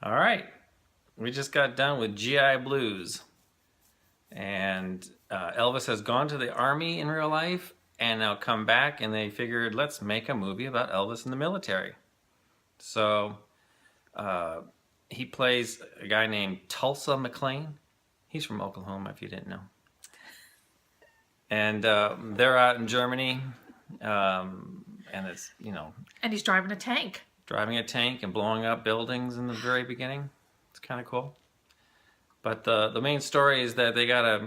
All right. We just got done with GI Blues. And Elvis has gone to the army in real life and now come back, and they figured, let's make a movie about Elvis in the military. So he plays a guy named Tulsa McLean. He's from Oklahoma, if you didn't know. And they're out in Germany, and it's, And he's driving a tank. Driving a tank and blowing up buildings in the very beginning. It's kind of cool. But the main story is that they got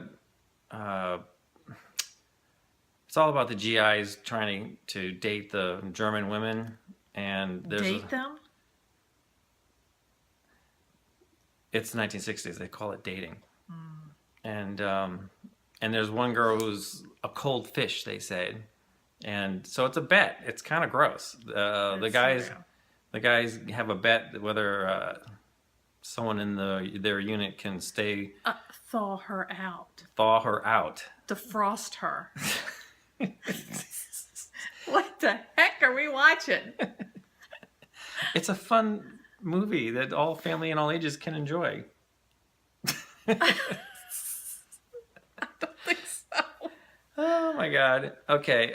it's all about the GIs trying to date the German women. And Date them? It's the 1960s. They call it dating. And there's one girl who's a cold fish, they say. And so it's a bet. It's kind of gross. The guys have a bet whether someone in their unit can stay. Thaw her out. Thaw her out. Defrost her. What the heck are we watching? It's a fun movie that all family and all ages can enjoy. Oh my God. Okay.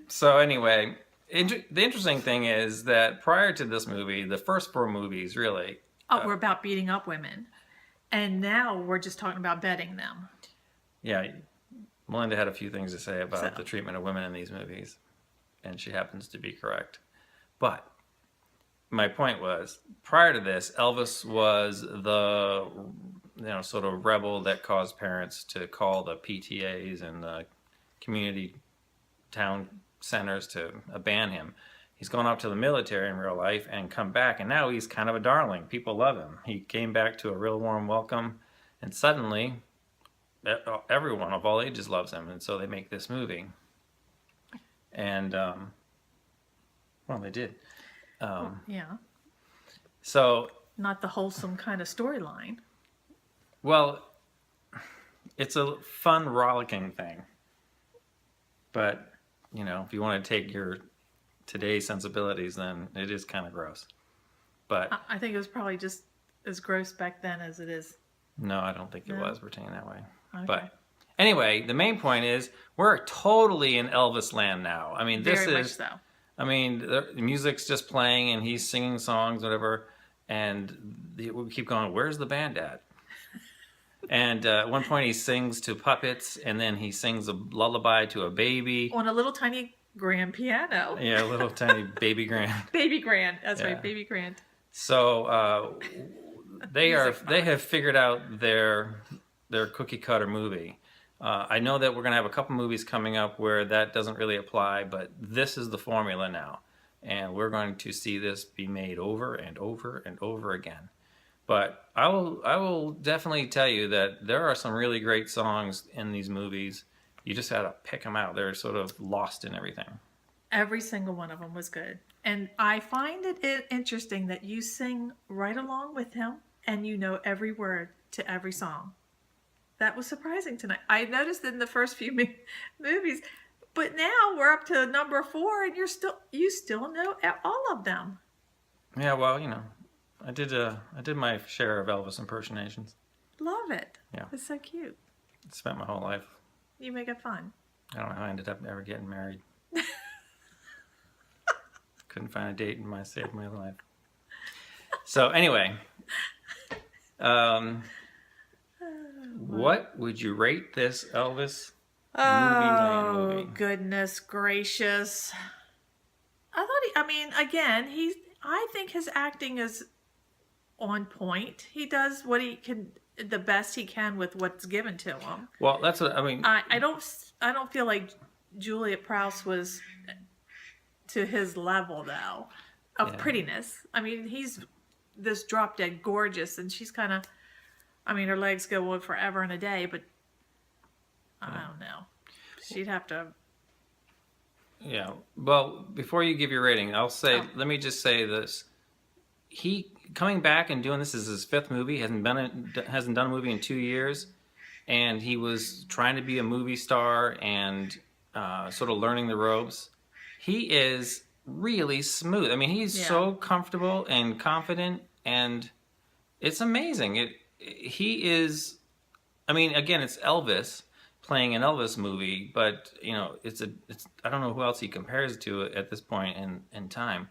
So anyway, the interesting thing is that prior to this movie, the first four movies really were about beating up women, and now we're just talking about betting them. Yeah, Melinda had a few things to say about the treatment of women in these movies, and she happens to be correct. But my point was, prior to this, Elvis was the sort of rebel that caused parents to call the PTAs and the community town centers to ban him. He's gone up to the military in real life and come back, and now he's kind of a darling. People love him. He came back to a real warm welcome, and suddenly everyone of all ages loves him, and so they make this movie. And well, they did. Yeah. So not the wholesome kind of storyline. Well, it's a fun, rollicking thing. But, if you want to take your today's sensibilities, then it is kind of gross. But I think it was probably just as gross back then as it is. No, I don't think it was pertaining that way. Okay. But anyway, the main point is we're totally in Elvis land now. I mean, Very much so. I mean, the music's just playing and he's singing songs, whatever. And we keep going, where's the band at? And at one point he sings to puppets, and then he sings a lullaby to a baby. On a little tiny grand piano. Yeah, a little tiny baby grand. Baby grand. That's right, baby grand. So they have figured out their cookie cutter movie. I know that we're going to have a couple movies coming up where that doesn't really apply, but this is the formula now. And we're going to see this be made over and over and over again. But I will definitely tell you that there are some really great songs in these movies. You just got to pick them out. They're sort of lost in everything. Every single one of them was good. And I find it interesting that you sing right along with him and you know every word to every song. That was surprising tonight. I noticed in the first few movies, but now we're up to number 4 and you still know all of them. Yeah, well, I did my share of Elvis impersonations. Love it. Yeah. It's so cute. Spent my whole life. You make it fun. I don't know how I ended up ever getting married. Couldn't find a date and saved my life. So anyway, what would you rate this Elvis movie? Goodness gracious. I think his acting is on point. He does what he can, the best he can with what's given to him. Well, that's what I mean. I don't feel like Juliet Prowse was to his level though of prettiness. I mean, he's this drop dead gorgeous, and she's kind of, her legs go on forever and a day, but I don't know. She'd have to. Yeah. Well, before you give your rating, let me just say this. He coming back and doing this is his 5th movie. Hasn't done a movie in 2 years, and he was trying to be a movie star and sort of learning the ropes. He is really smooth. I mean, he's so comfortable and confident and it's amazing. He is. I mean, again, it's Elvis playing an Elvis movie, but you know, it's I don't know who else he compares to at this point in time,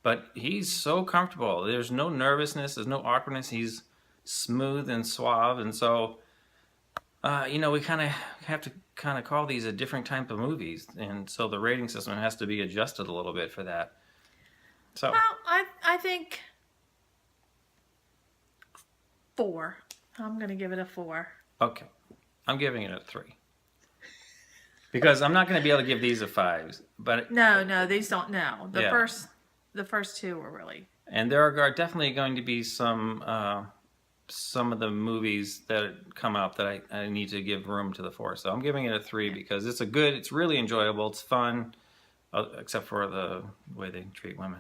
but he's so comfortable. There's no nervousness. There's no awkwardness. He's smooth and suave, and so you know, we kind of have to kind of call these a different type of movies, and so the rating system has to be adjusted a little bit for that. So, Well, I think 4. I'm going to give it a 4. okay, I'm giving it a 3 because I'm not going to be able to give these a 5. But No, these don't. No, Yeah. the first 2 were really. and there are definitely going to be some of the movies that come out that I need to give room to the 4. So I'm giving it a 3 because it's really enjoyable, it's fun, except for the way they treat women.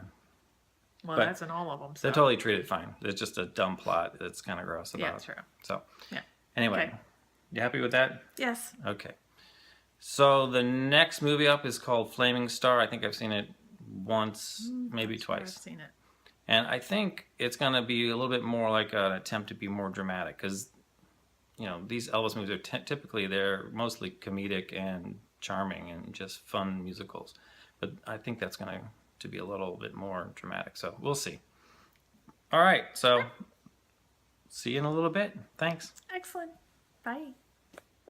Well, But that's in all of them. So. They're totally treated fine. It's just a dumb plot that's kind of gross about. Yeah, true. So, Yeah. anyway, Okay. You happy with that? Yes. Okay. So the next movie up is called Flaming Star. I think I've seen it once, maybe That's where I've twice. seen it. And I think it's going to be a little bit more like an attempt to be more dramatic because, you know, these Elvis movies are typically they're mostly comedic and charming and just fun musicals. But I think that's going to be a little bit more dramatic. So we'll see. All right. So see you in a little bit. Thanks. Excellent. Bye.